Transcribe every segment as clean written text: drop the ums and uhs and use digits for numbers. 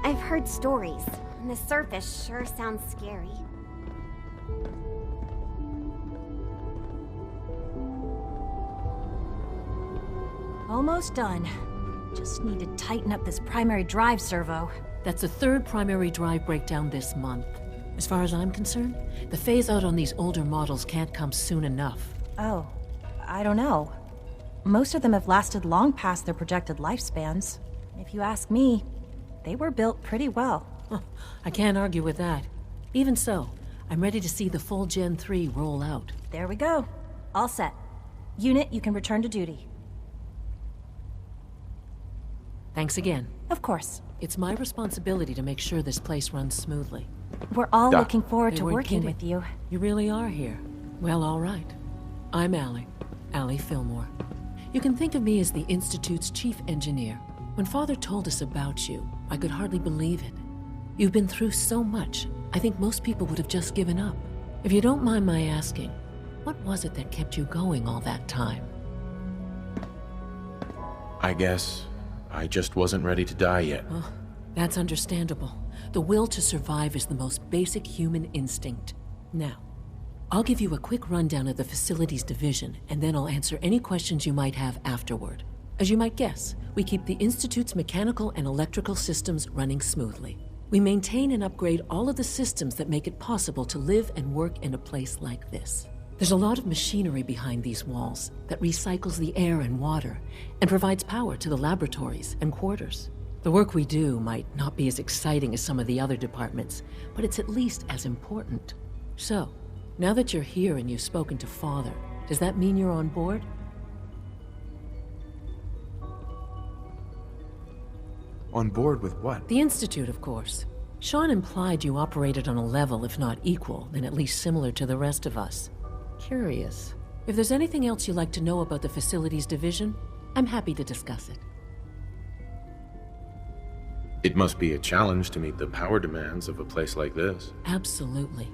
I've heard stories, and the surface sure sounds scary. Almost done. Just need to tighten up this primary drive servo. That's the third primary drive breakdown this month. As far as I'm concerned, the phase-out on these older models can't come soon enough. Oh, I don't know. Most of them have lasted long past their projected lifespans. If you ask me, they were built pretty well. I can't argue with that. Even so, I'm ready to see the full Gen 3 roll out. There we go. All set. Unit, you can return to duty. Thanks again. Of course. It's my responsibility to make sure this place runs smoothly. We're all Doc. looking forward They to weren't working kidding. with you. You really are here. Well, all right. I'm Allie Fillmore. You can think of me as the Institute's chief engineer. When Father told us about you, I could hardly believe it. You've been through so much, I think most people would have just given up. If you don't mind my asking, what was it that kept you going all that time? I guess I just wasn't ready to die yet. Oh, that's understandable. The will to survive is the most basic human instinct. Now, I'll give you a quick rundown of the facilities division, and then I'll answer any questions you might have afterward. As you might guess, we keep the Institute's mechanical and electrical systems running smoothly. We maintain and upgrade all of the systems that make it possible to live and work in a place like this. There's a lot of machinery behind these walls that recycles the air and water and provides power to the laboratories and quarters. The work we do might not be as exciting as some of the other departments, but it's at least as important. So, now that you're here and you've spoken to Father, does that mean you're on board? On board with what? The Institute, of course. Sean implied you operated on a level, if not equal, then at least similar to the rest of us. Curious. If there's anything else you'd like to know about the facilities division, I'm happy to discuss it. It must be a challenge to meet the power demands of a place like this. Absolutely.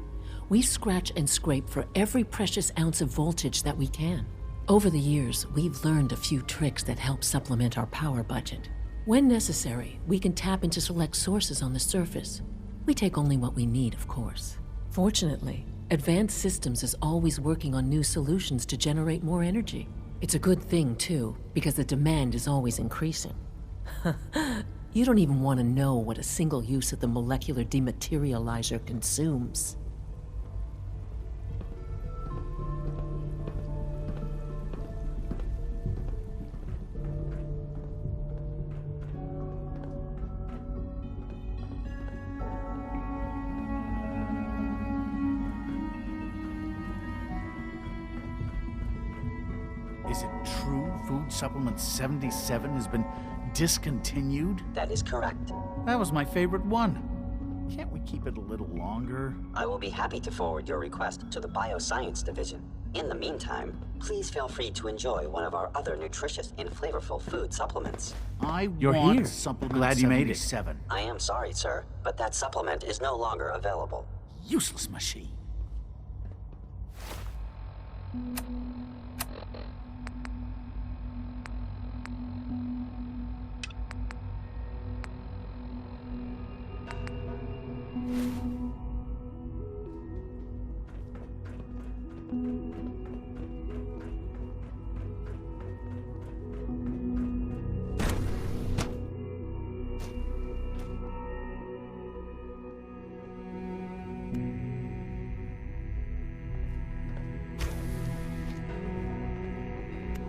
We scratch and scrape for every precious ounce of voltage that we can. Over the years, we've learned a few tricks that help supplement our power budget. When necessary, we can tap into select sources on the surface. We take only what we need, of course. Fortunately, Advanced Systems is always working on new solutions to generate more energy. It's a good thing, too, because the demand is always increasing. You don't even want to know what a single use of the molecular dematerializer consumes. Is it true Food Supplement 77 has been discontinued? That is correct. That was my favorite one. Can't we keep it a little longer? I will be happy to forward your request to the Bioscience Division. In the meantime, please feel free to enjoy one of our other nutritious and flavorful food supplements. You're want here. Supplement Glad you made it. 77. I am sorry, sir, but that supplement is no longer available. Useless machine.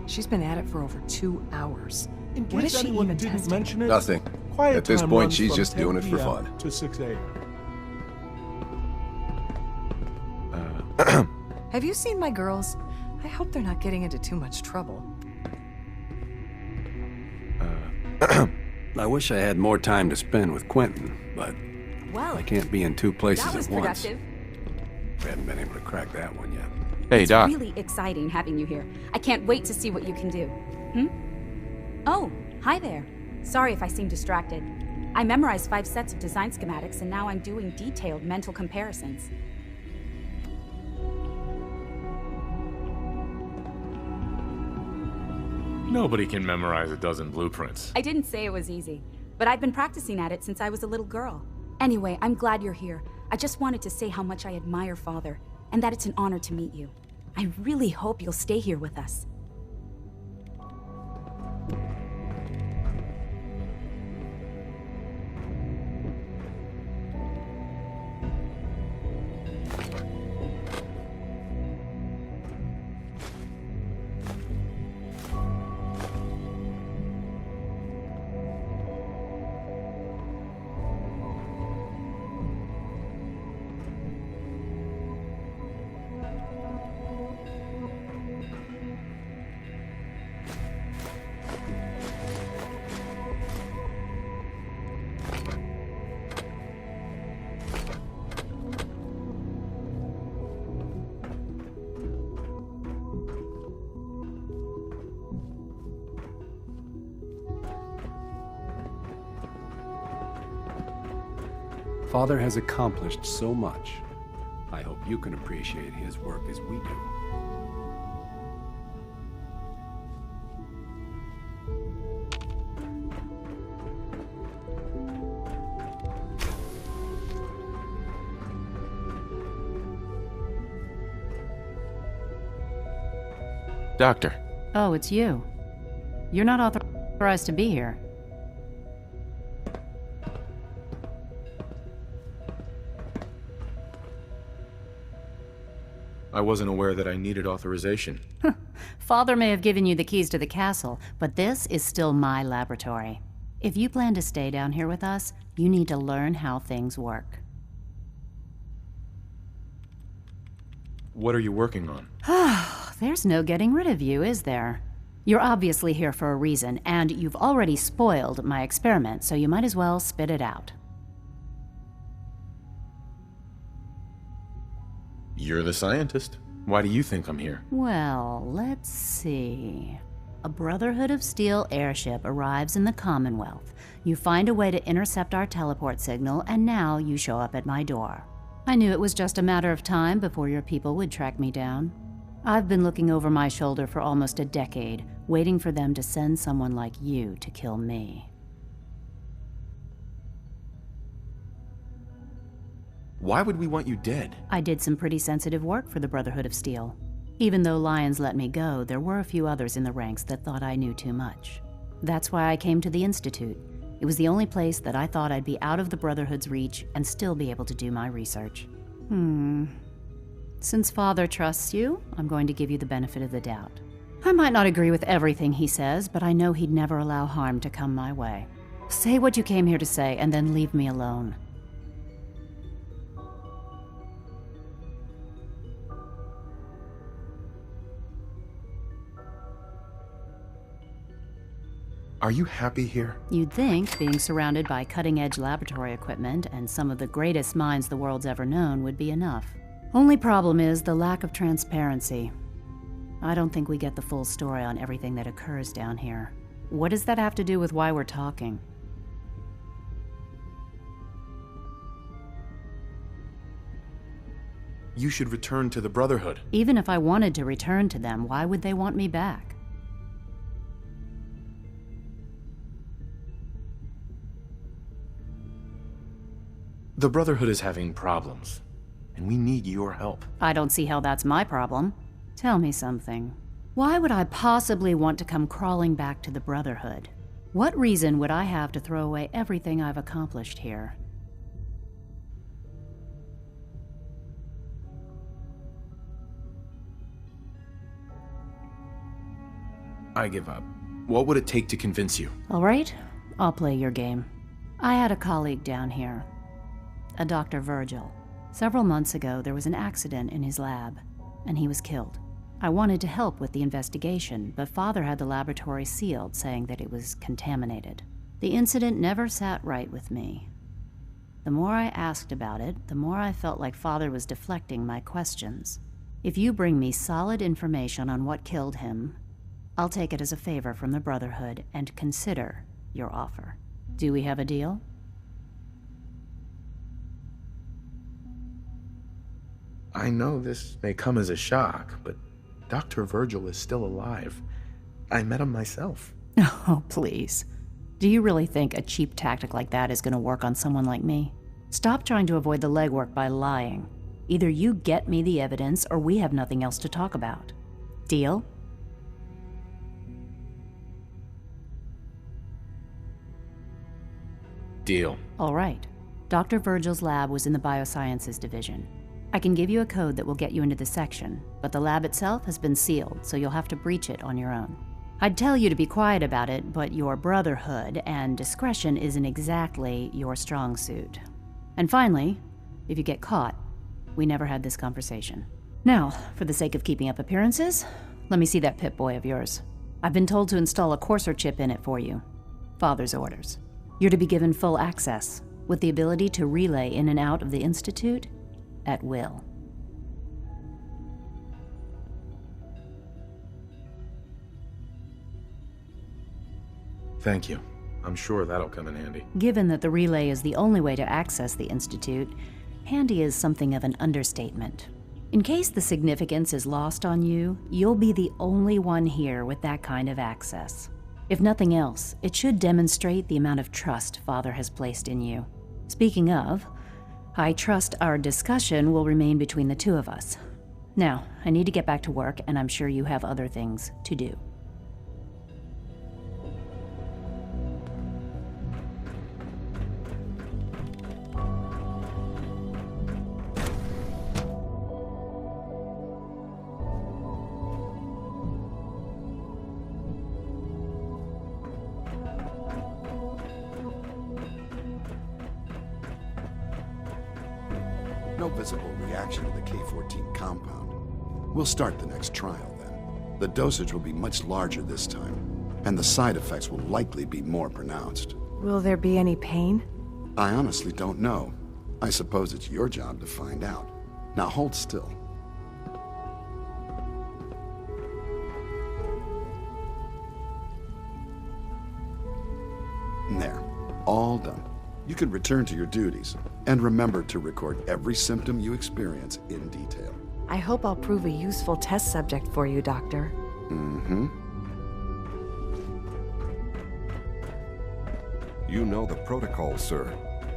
She's been at it for over 2 hours. In What case is she anyone even didn't testing? mention it, Nothing. quiet At this time point, runs she's from just 10 doing it for PM fun. to 6 a.m. Have you seen my girls? I hope they're not getting into too much trouble. I wish I had more time to spend with Quentin, but Well, I can't be in two places that was at once. productive. We haven't been able to crack that one yet. Hey, It's Doc. really exciting having you here. I can't wait to see what you can do. Oh, hi there. Sorry if I seem distracted. I memorized 5 sets of design schematics, and now I'm doing detailed mental comparisons. Nobody can memorize a dozen blueprints. I didn't say it was easy. but I've been practicing at it since I was a little girl. Anyway, I'm glad you're here. I just wanted to say how much I admire Father, and that it's an honor to meet you. I really hope you'll stay here with us. Father has accomplished so much. I hope you can appreciate his work as we do. Doctor. Oh, it's you. You're not authorized to be here. I wasn't aware that I needed authorization. Father may have given you the keys to the castle, but this is still my laboratory. If you plan to stay down here with us, you need to learn how things work. What are you working on? There's no getting rid of you, is there? You're obviously here for a reason, and you've already spoiled my experiment, so you might as well spit it out. You're the scientist. Why do you think I'm here? Well, let's see. A Brotherhood of Steel airship arrives in the Commonwealth. You find a way to intercept our teleport signal, and now you show up at my door. I knew it was just a matter of time before your people would track me down. I've been looking over my shoulder for almost a decade, waiting for them to send someone like you to kill me. Why would we want you dead? I did some pretty sensitive work for the Brotherhood of Steel. Even though Lyons let me go, there were a few others in the ranks that thought I knew too much. That's why I came to the Institute. It was the only place that I thought I'd be out of the Brotherhood's reach and still be able to do my research. Since Father trusts you, I'm going to give you the benefit of the doubt. I might not agree with everything he says, but I know he'd never allow harm to come my way. Say what you came here to say, and then leave me alone. Are you happy here? You'd think being surrounded by cutting-edge laboratory equipment and some of the greatest minds the world's ever known would be enough. Only problem is the lack of transparency. I don't think we get the full story on everything that occurs down here. What does that have to do with why we're talking? You should return to the Brotherhood. Even if I wanted to return to them, why would they want me back? The Brotherhood is having problems, and we need your help. I don't see how that's my problem. Tell me something. Why would I possibly want to come crawling back to the Brotherhood? What reason would I have to throw away everything I've accomplished here? I give up. What would it take to convince you? All right, I'll play your game. I had a colleague down here, a Dr. Virgil. Several months ago, there was an accident in his lab, and he was killed. I wanted to help with the investigation, but Father had the laboratory sealed, saying that it was contaminated. The incident never sat right with me. The more I asked about it, the more I felt like Father was deflecting my questions. If you bring me solid information on what killed him, I'll take it as a favor from the Brotherhood and consider your offer. Do we have a deal? I know this may come as a shock, but Dr. Virgil is still alive. I met him myself. Oh, please. Do you really think a cheap tactic like that is going to work on someone like me? Stop trying to avoid the legwork by lying. Either you get me the evidence, or we have nothing else to talk about. Deal? Deal. All right. Dr. Virgil's lab was in the Biosciences division. I can give you a code that will get you into the section, but the lab itself has been sealed, so you'll have to breach it on your own. I'd tell you to be quiet about it, but your brotherhood and discretion isn't exactly your strong suit. And finally, if you get caught, we never had this conversation. Now, for the sake of keeping up appearances, let me see that Pip-Boy of yours. I've been told to install a courser chip in it for you. Father's orders. You're to be given full access, with the ability to relay in and out of the Institute at will. Thank you. I'm sure that'll come in handy. Given that the relay is the only way to access the Institute, handy is something of an understatement. In case the significance is lost on you, you'll be the only one here with that kind of access. If nothing else, it should demonstrate the amount of trust Father has placed in you. Speaking of, I trust our discussion will remain between the two of us. Now, I need to get back to work, and I'm sure you have other things to do. No visible reaction to the K-14 compound. We'll start the next trial then. The dosage will be much larger this time, and the side effects will likely be more pronounced. Will there be any pain? I honestly don't know. I suppose it's your job to find out. Now hold still. There. All done. You can return to your duties, and remember to record every symptom you experience in detail. I hope I'll prove a useful test subject for you, Doctor. Mm-hmm. You know the protocol, sir.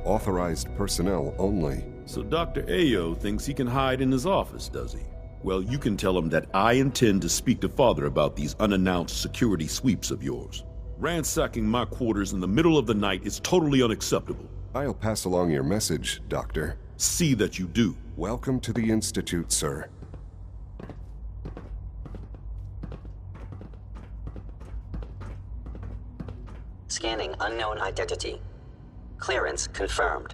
Authorized personnel only. So Dr. Ayo thinks he can hide in his office, does he? Well, you can tell him that I intend to speak to Father about these unannounced security sweeps of yours. Ransacking my quarters in the middle of the night is totally unacceptable. I'll pass along your message, Doctor. See that you do. Welcome to the Institute, sir. Scanning unknown identity. Clearance confirmed.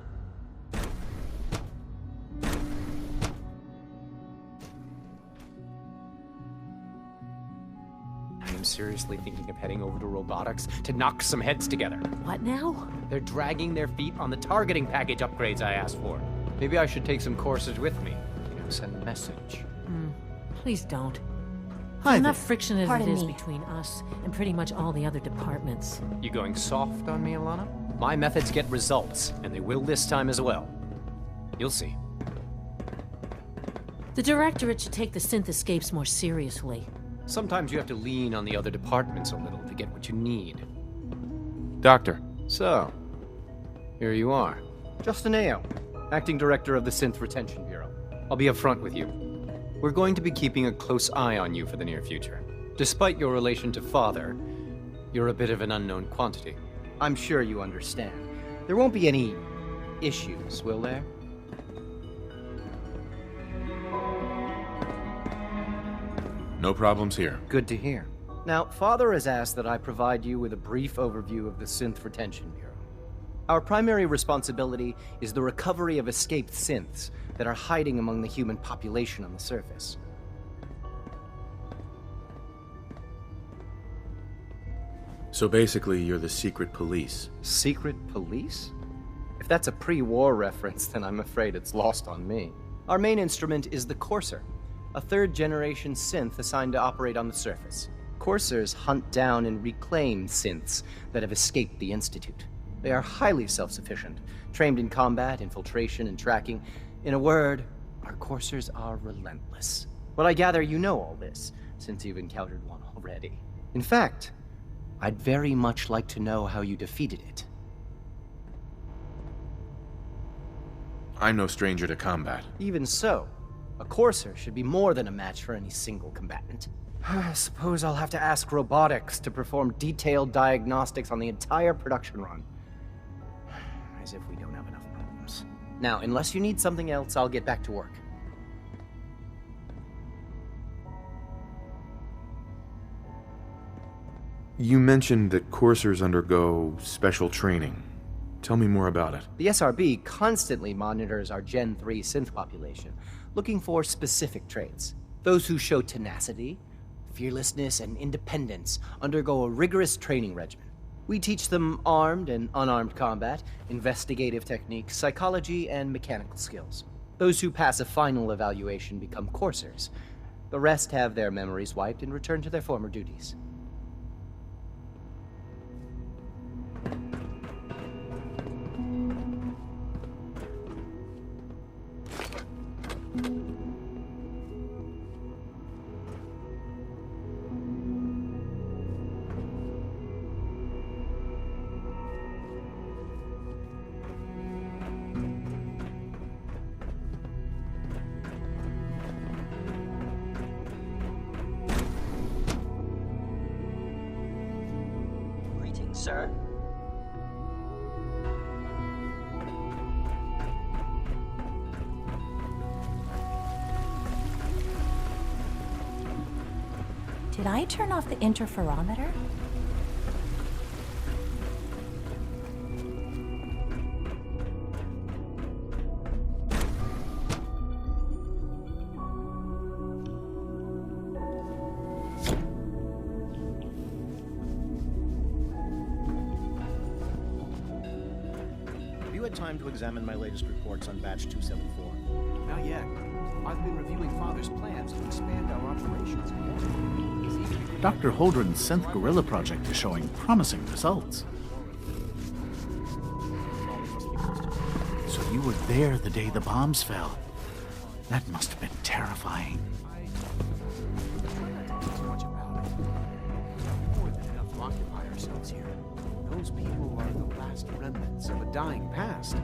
I'm seriously thinking of heading over to robotics to knock some heads together. What now? They're dragging their feet on the targeting package upgrades I asked for. Maybe I should take some courses with me. Send a message. Please don't. Hi There's enough there. friction as it Pardon is me. between us and pretty much all the other departments. You going soft on me, Alana? My methods get results, and they will this time as well. You'll see. The Directorate should take the synth escapes more seriously. Sometimes you have to lean on the other departments a little to get what you need. Doctor. So, here you are. Justin Ayo, Acting Director of the Synth Retention Bureau. I'll be upfront with you. We're going to be keeping a close eye on you for the near future. Despite your relation to Father, you're a bit of an unknown quantity. I'm sure you understand. There won't be any issues, will there? No problems here. Good to hear. Now, Father has asked that I provide you with a brief overview of the Synth Retention Bureau. Our primary responsibility is the recovery of escaped synths that are hiding among the human population on the surface. So basically, you're the secret police. Secret police? If that's a pre-war reference, then I'm afraid it's lost on me. Our main instrument is the Courser, a third-generation synth assigned to operate on the surface. Coursers hunt down and reclaim synths that have escaped the Institute. They are highly self-sufficient, trained in combat, infiltration, and tracking. In a word, our Coursers are relentless. But I gather you know all this, since you've encountered one already. In fact, I'd very much like to know how you defeated it. I'm no stranger to combat. Even so, a Courser should be more than a match for any single combatant. I suppose I'll have to ask robotics to perform detailed diagnostics on the entire production run. As if we don't have enough problems. Now, unless you need something else, I'll get back to work. You mentioned that coursers undergo special training. Tell me more about it. The SRB constantly monitors our Gen 3 synth population, looking for specific traits. Those who show tenacity, fearlessness, and independence undergo a rigorous training regimen. We teach them armed and unarmed combat, investigative techniques, psychology, and mechanical skills. Those who pass a final evaluation become coursers. The rest have their memories wiped and return to their former duties. Sir? Did I turn off the interferometer? Time to examine my latest reports on batch 274. Not yet. I've been reviewing Father's plans to expand our operations. Dr. Holdren's synth gorilla project is showing promising results. So you were there the day the bombs fell. That must have been terrifying. Occupy ourselves here. Those people are the last remnants of a dying past.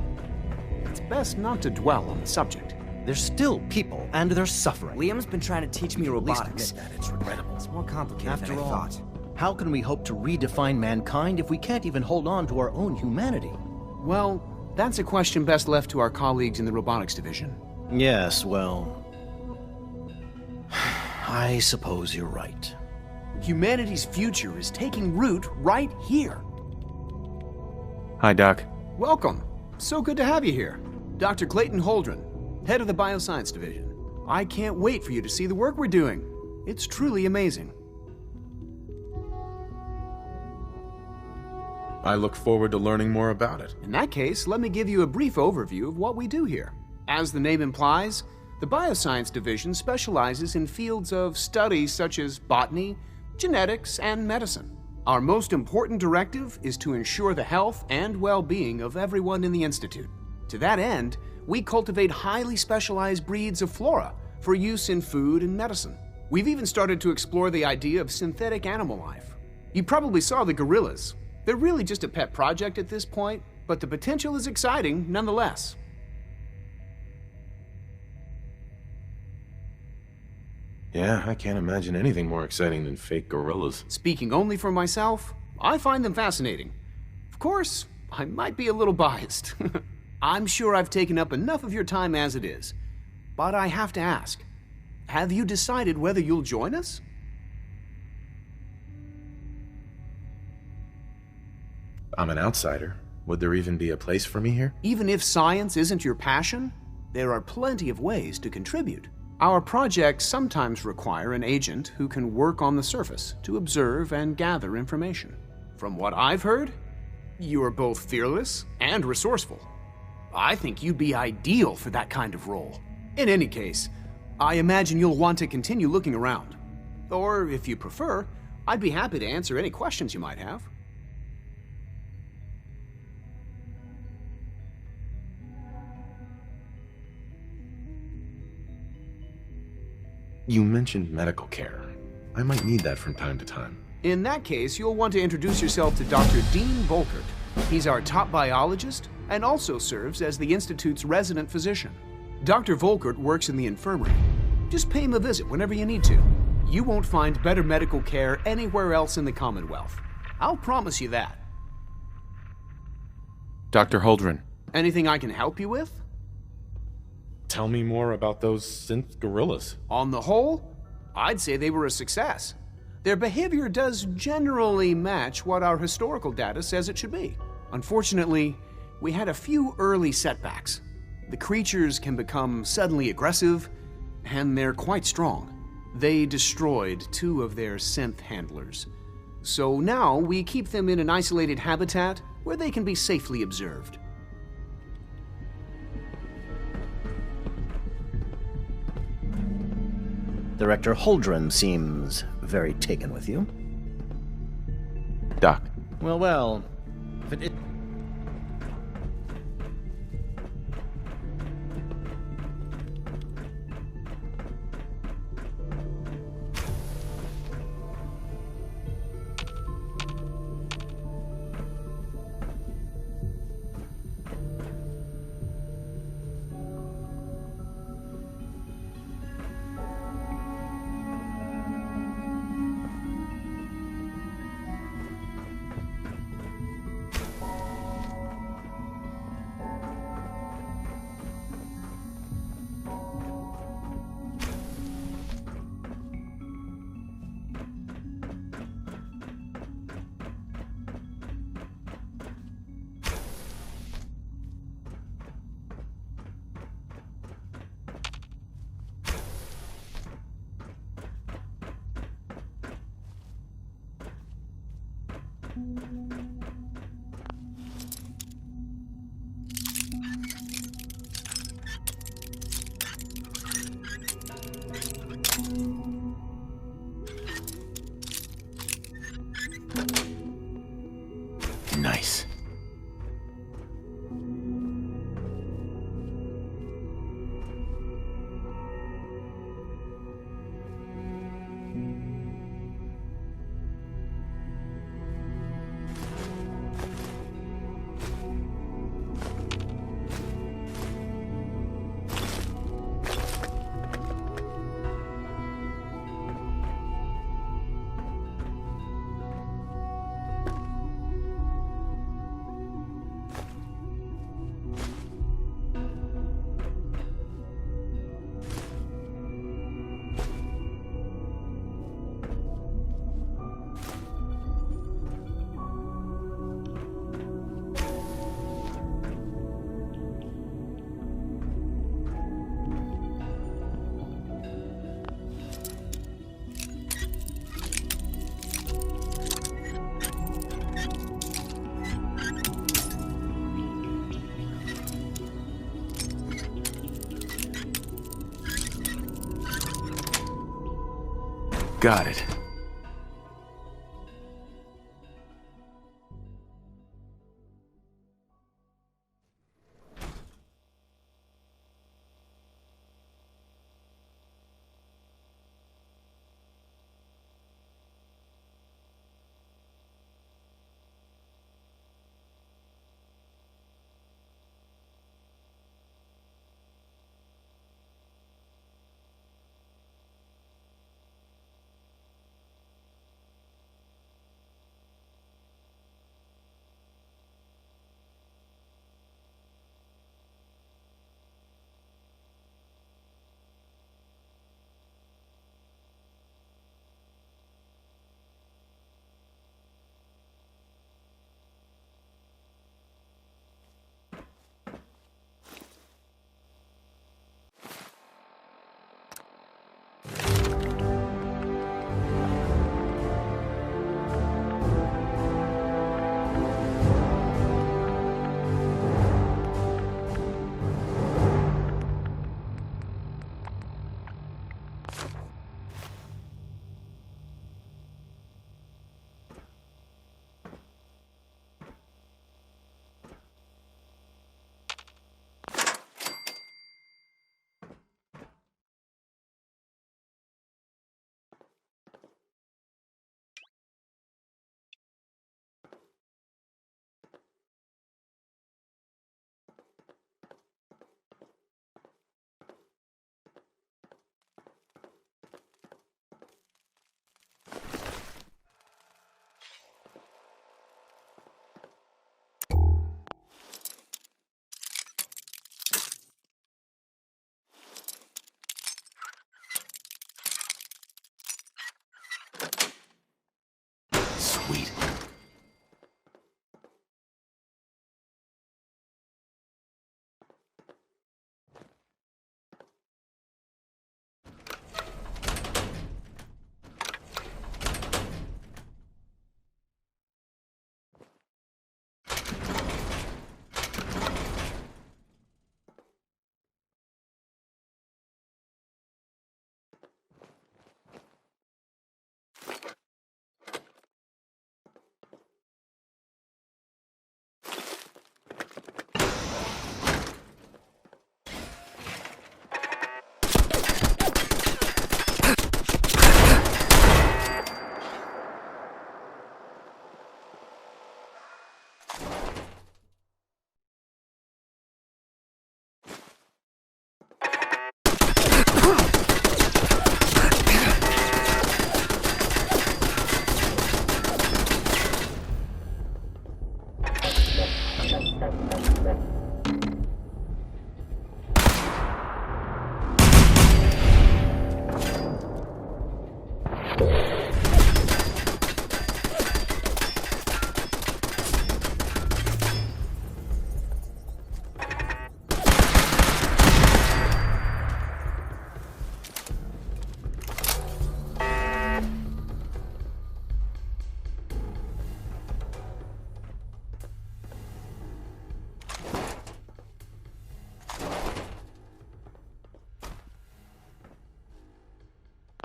It's best not to dwell on the subject. They're still people, and they're suffering. Liam's been trying to teach me robotics. That it's regrettable. It's more complicated After than I all, thought. How can we hope to redefine mankind if we can't even hold on to our own humanity? Well, that's a question best left to our colleagues in the robotics division. Yes, well... I suppose you're right. Humanity's future is taking root right here. Hi, Doc. Welcome. So good to have you here. Dr. Clayton Holdren, head of the Bioscience Division. I can't wait for you to see the work we're doing. It's truly amazing. I look forward to learning more about it. In that case, let me give you a brief overview of what we do here. As the name implies, the Bioscience Division specializes in fields of study such as botany, genetics, and medicine. Our most important directive is to ensure the health and well-being of everyone in the Institute. To that end, we cultivate highly specialized breeds of flora for use in food and medicine. We've even started to explore the idea of synthetic animal life. You probably saw the gorillas. They're really just a pet project at this point, but the potential is exciting nonetheless. Yeah, I can't imagine anything more exciting than fake gorillas. Speaking only for myself, I find them fascinating. Of course, I might be a little biased. I'm sure I've taken up enough of your time as it is. But I have to ask, have you decided whether you'll join us? I'm an outsider. Would there even be a place for me here? Even if science isn't your passion, there are plenty of ways to contribute. Our projects sometimes require an agent who can work on the surface to observe and gather information. From what I've heard, you are both fearless and resourceful. I think you'd be ideal for that kind of role. In any case, I imagine you'll want to continue looking around. Or, if you prefer, I'd be happy to answer any questions you might have. You mentioned medical care. I might need that from time to time. In that case, you'll want to introduce yourself to Dr. Dean Volkert. He's our top biologist and also serves as the Institute's resident physician. Dr. Volkert works in the infirmary. Just pay him a visit whenever you need to. You won't find better medical care anywhere else in the Commonwealth. I'll promise you that. Dr. Holdren. Anything I can help you with? Tell me more about those synth gorillas. On the whole, I'd say they were a success. Their behavior does generally match what our historical data says it should be. Unfortunately, we had a few early setbacks. The creatures can become suddenly aggressive, and they're quite strong. They destroyed 2 of their synth handlers. So now we keep them in an isolated habitat where they can be safely observed. Director Holdren seems very taken with you. Doc. Well, if it... Nice. Got it.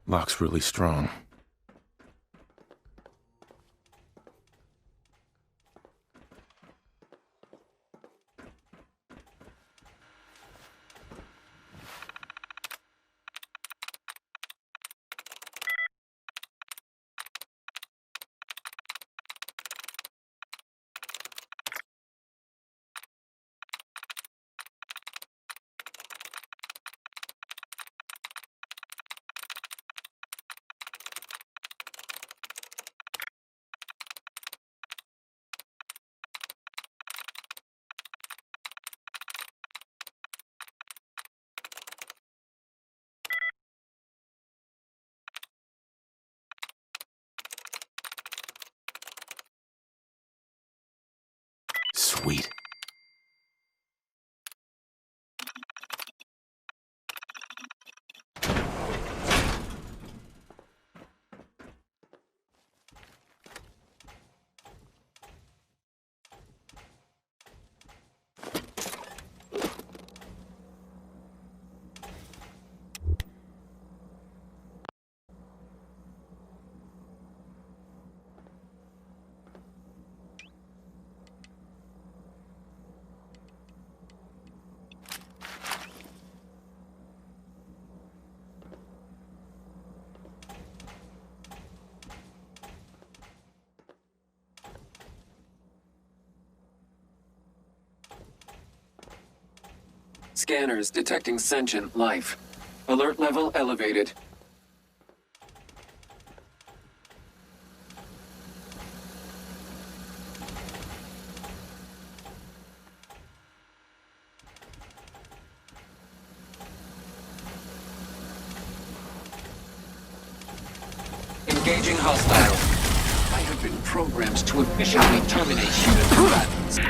Lock's really strong. Sweet. Scanners detecting sentient life. Alert level elevated. Engaging hostile. I have been programmed to efficiently terminate human combatants.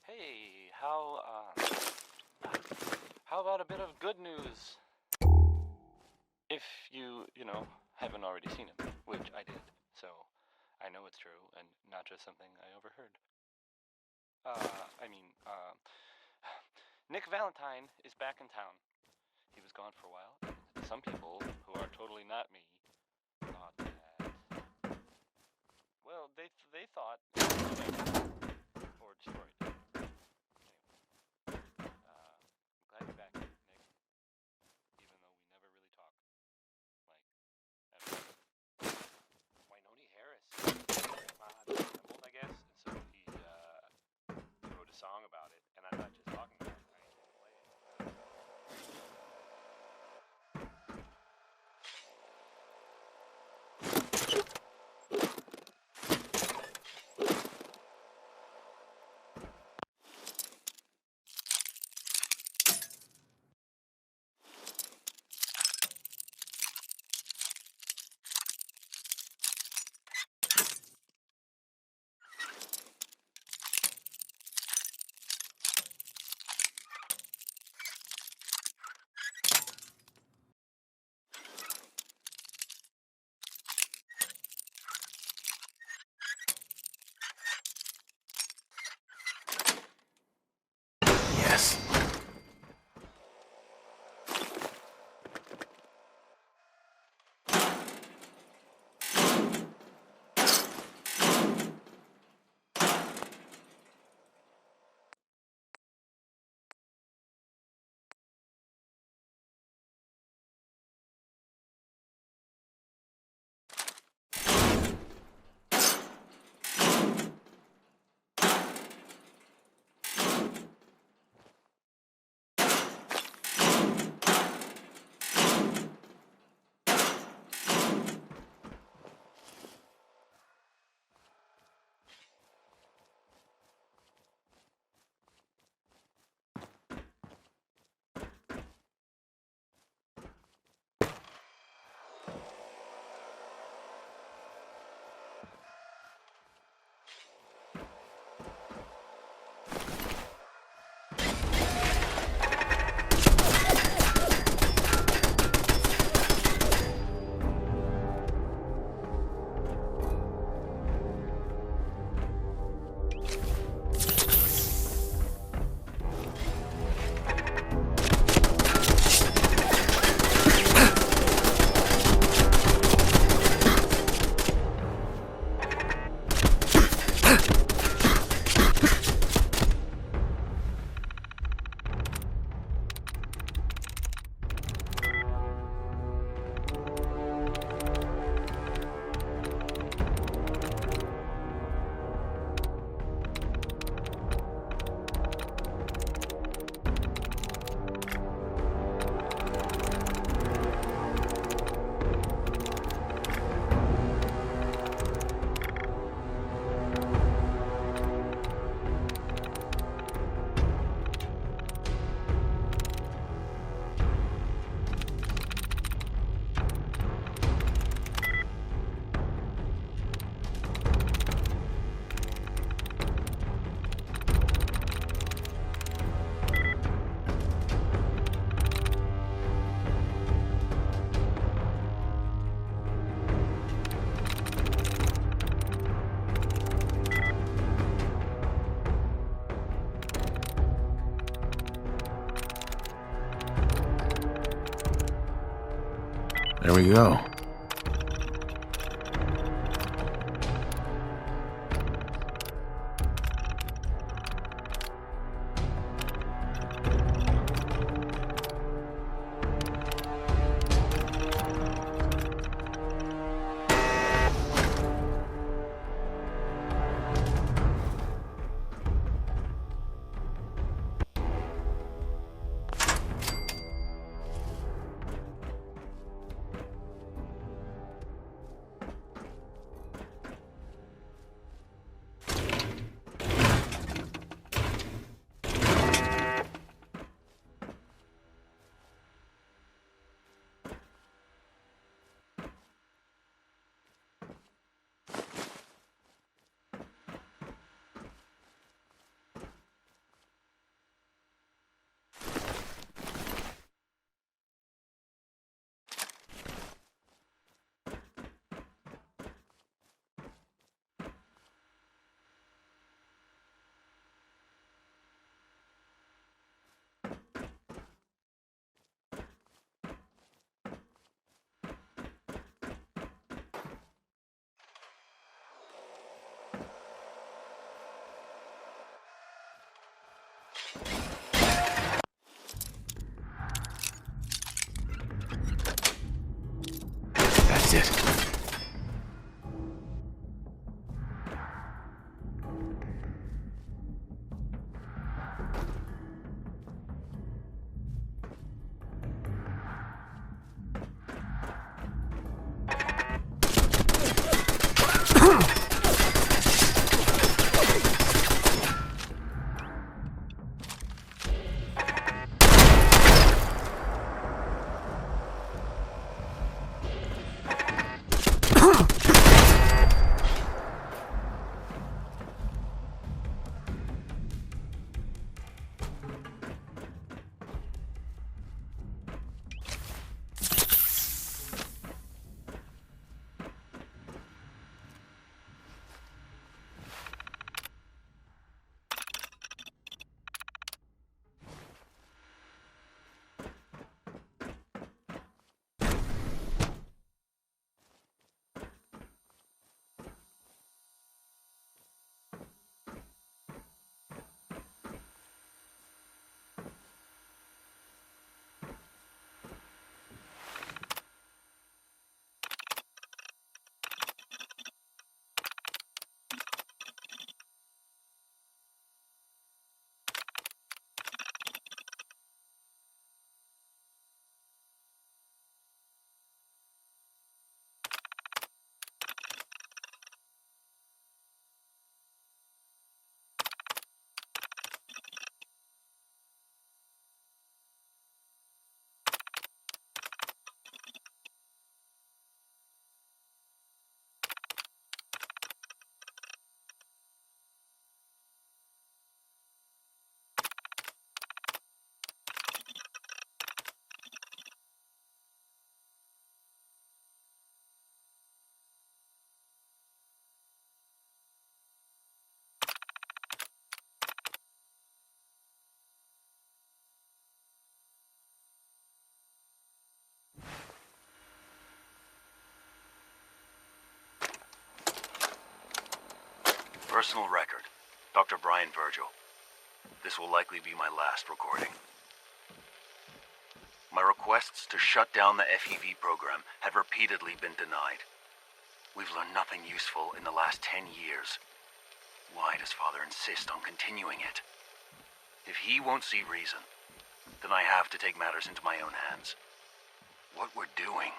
Hey, how about a bit of good news? If you haven't already seen him, which I did, so I know it's true and not just something I overheard. Nick Valentine is back in town. He was gone for a while. Some people, who are totally not me, thought that, well, they thought or destroyed. Glad you're back, Nick. Even though we never really talk. Like, ever. Wynoni Harris. I'm old, I guess. And so he wrote a song about it. And I'm not just talking about it. I actually play it. Yes. There we go. it. Personal record, Dr. Brian Virgil. This will likely be my last recording. My requests to shut down the FEV program have repeatedly been denied. We've learned nothing useful in the last 10 years. Why does Father insist on continuing it? If he won't see reason, then I have to take matters into my own hands. What we're doing,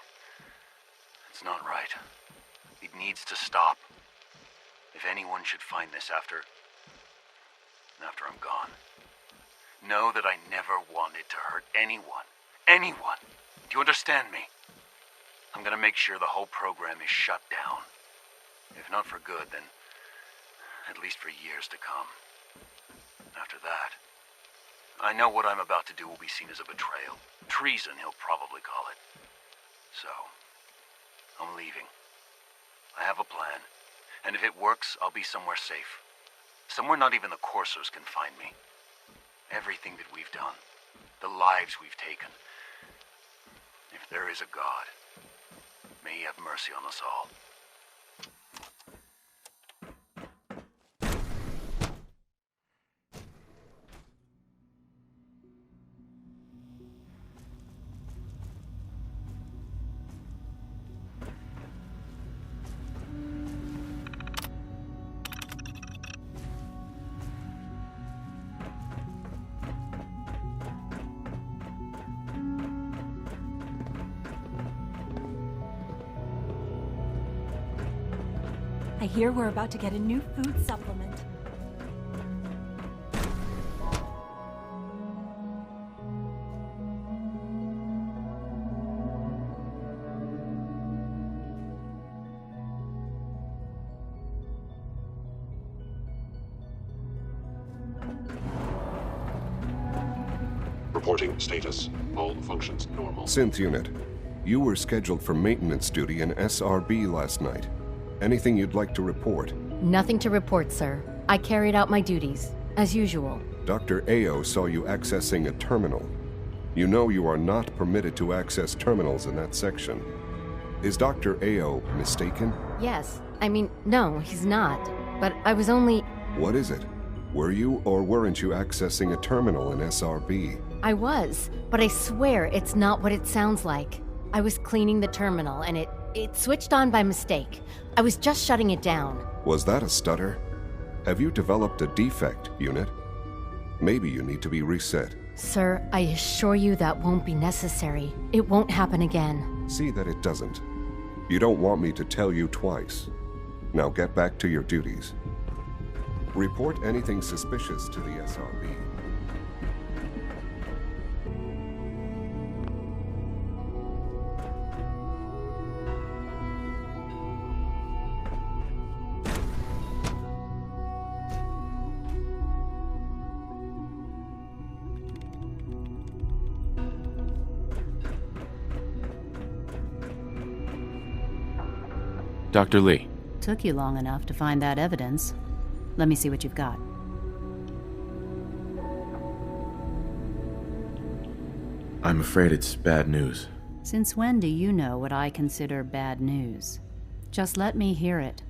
it's not right. It needs to stop. If anyone should find this after I'm gone, know that I never wanted to hurt anyone. Anyone! Do you understand me? I'm gonna make sure the whole program is shut down. If not for good, then at least for years to come. After that, I know what I'm about to do will be seen as a betrayal. Treason, he'll probably call it. So, I'm leaving. I have a plan. And if it works, I'll be somewhere safe. Somewhere not even the coursers can find me. Everything that we've done, the lives we've taken. If there is a God, may he have mercy on us all. I hear we're about to get a new food supplement. Reporting status. All functions normal. Synth unit, you were scheduled for maintenance duty in SRB last night. Anything you'd like to report? Nothing to report, sir. I carried out my duties, as usual. Dr. Ao saw you accessing a terminal. You know you are not permitted to access terminals in that section. Is Dr. Ao mistaken? Yes. I mean, no, he's not. But I was only... What is it? Were you or weren't you accessing a terminal in SRB? I was, but I swear it's not what it sounds like. I was cleaning the terminal, and it It switched on by mistake. I was just shutting it down. Was that a stutter? Have you developed a defect, Unit? Maybe you need to be reset. Sir, I assure you that won't be necessary. It won't happen again. See that it doesn't. You don't want me to tell you twice. Now get back to your duties. Report anything suspicious to the SRB. Dr. Lee. Took you long enough to find that evidence. Let me see what you've got. I'm afraid it's bad news. Since when do you know what I consider bad news? Just let me hear it.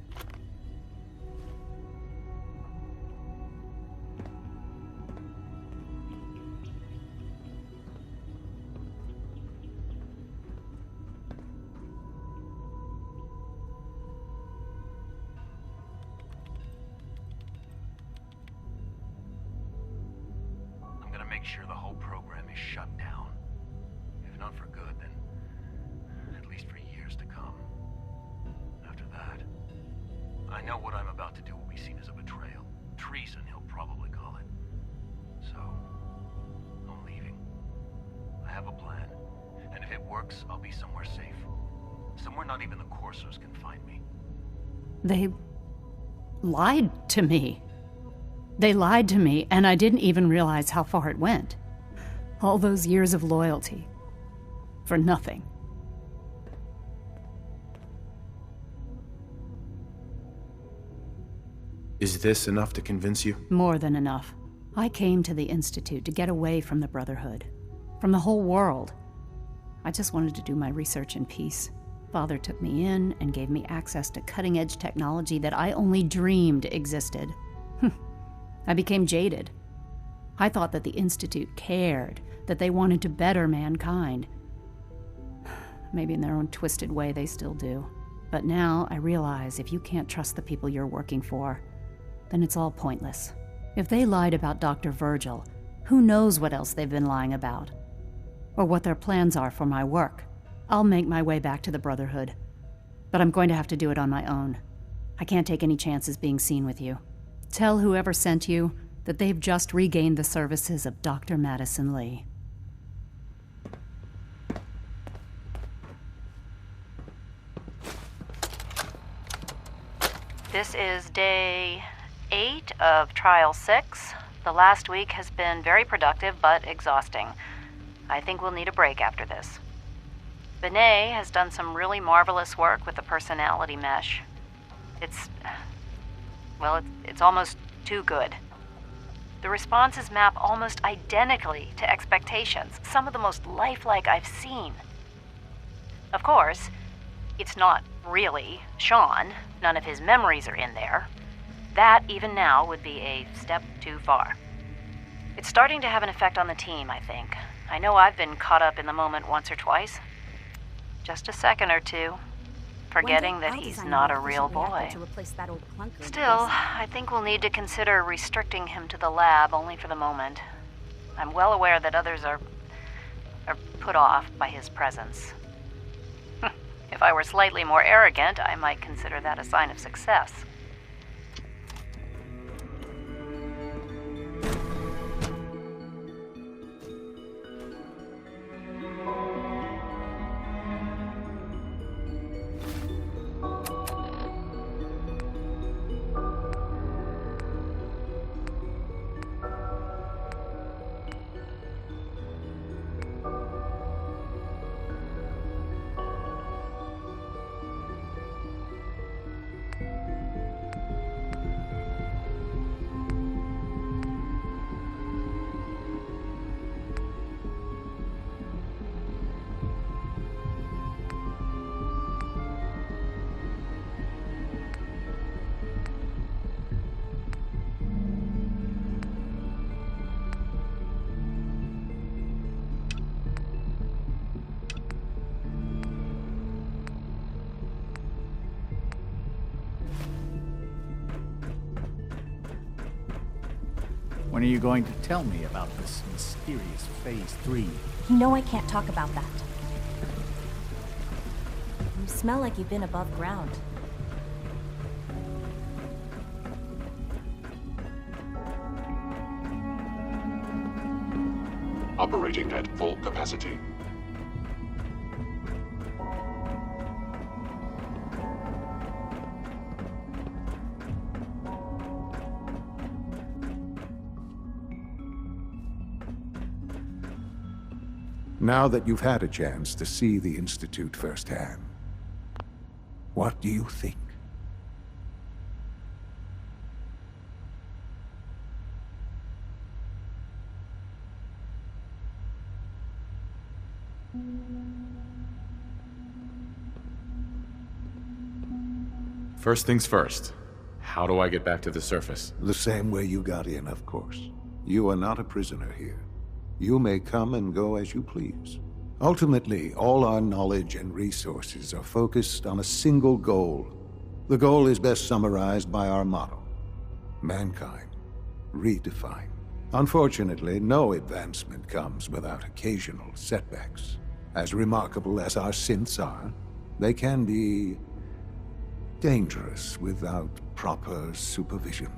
Make sure the whole program is shut down. If not for good, then at least for years to come. After that, I know what I'm about to do will be seen as a betrayal. Treason, he'll probably call it. So, I'm leaving. I have a plan, and if it works, I'll be somewhere safe. Somewhere not even the Coursers can find me. They lied to me. They lied to me, and I didn't even realize how far it went. All those years of loyalty. For nothing. Is this enough to convince you? More than enough. I came to the Institute to get away from the Brotherhood. From the whole world. I just wanted to do my research in peace. Father took me in and gave me access to cutting-edge technology that I only dreamed existed. I became jaded. I thought that the Institute cared, that they wanted to better mankind. Maybe in their own twisted way they still do. But now I realize if you can't trust the people you're working for, then it's all pointless. If they lied about Dr. Virgil, who knows what else they've been lying about? Or what their plans are for my work. I'll make my way back to the Brotherhood. But I'm going to have to do it on my own. I can't take any chances being seen with you. Tell whoever sent you that they've just regained the services of Dr. Madison Lee. This is day 8 of Trial 6. The last week has been very productive but exhausting. I think we'll need a break after this. Benet has done some really marvelous work with the personality mesh. It's almost too good. The responses map almost identically to expectations, some of the most lifelike I've seen. Of course, it's not really Sean. None of his memories are in there. That, even now, would be a step too far. It's starting to have an effect on the team, I think. I know I've been caught up in the moment once or twice. Just a second or two. Forgetting that he's not a real boy. Still, I think we'll need to consider restricting him to the lab only for the moment. I'm well aware that others are put off by his presence. If I were slightly more arrogant, I might consider that a sign of success. When are you going to tell me about this mysterious Phase 3? You know I can't talk about that. You smell like you've been above ground. Operating at full capacity. Now that you've had a chance to see the Institute firsthand, what do you think? First things first. How do I get back to the surface? The same way you got in, of course. You are not a prisoner here. You may come and go as you please. Ultimately, all our knowledge and resources are focused on a single goal. The goal is best summarized by our motto: mankind, redefined. Unfortunately, no advancement comes without occasional setbacks. As remarkable as our synths are, they can be dangerous without proper supervision.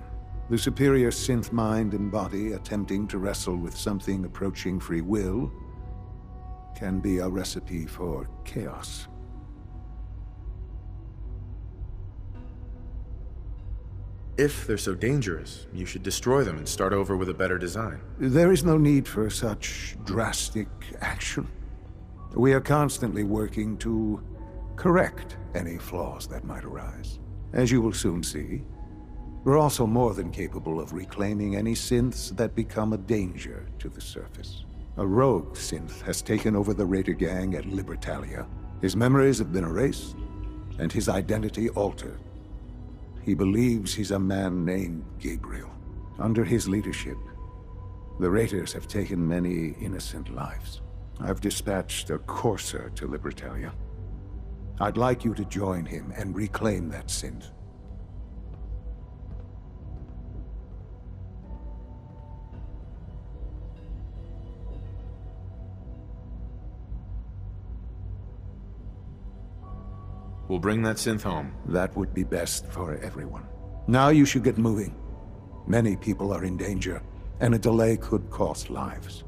The superior synth mind and body attempting to wrestle with something approaching free will can be a recipe for chaos. If they're so dangerous, you should destroy them and start over with a better design. There is no need for such drastic action. We are constantly working to correct any flaws that might arise. As you will soon see, we're also more than capable of reclaiming any synths that become a danger to the surface. A rogue synth has taken over the Raider gang at Libertalia. His memories have been erased, and his identity altered. He believes he's a man named Gabriel. Under his leadership, the Raiders have taken many innocent lives. I've dispatched a courser to Libertalia. I'd like you to join him and reclaim that synth. We'll bring that synth home. That would be best for everyone. Now you should get moving. Many people are in danger, and a delay could cost lives.